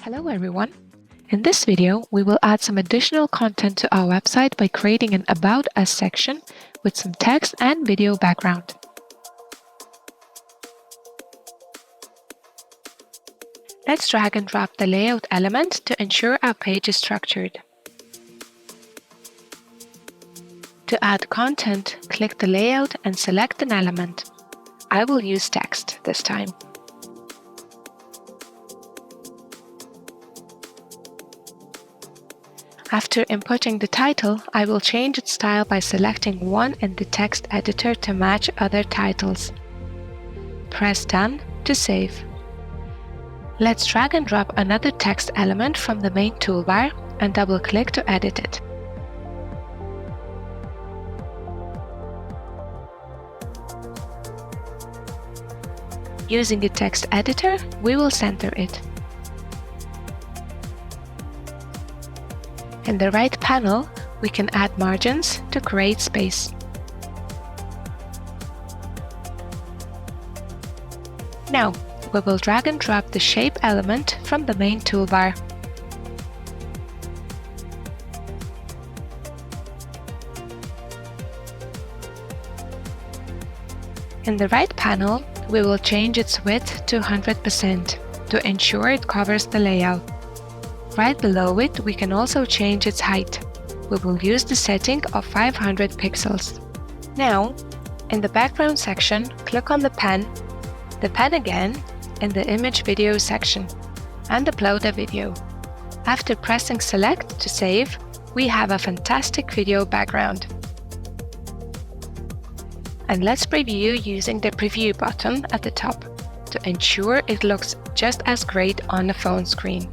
Hello everyone! In this video, we will add some additional content to our website by creating an About Us section with some text and video background. Let's drag and drop the layout element to ensure our page is structured. To add content, click the layout and select an element. I will use text this time. After inputting the title, I will change its style by selecting one in the text editor to match other titles. Press Done to save. Let's drag and drop another text element from the main toolbar and double-click to edit it. Using the text editor, we will center it. In the right panel, we can add margins to create space. Now, we will drag and drop the shape element from the main toolbar. In the right panel, we will change its width to 100% to ensure it covers the layout. Right below it, we can also change its height. We will use the setting of 500 pixels. Now, in the background section, click on the pen again in the image video section, and upload a video. After pressing select to save, we have a fantastic video background. And let's preview using the preview button at the top to ensure it looks just as great on the phone screen.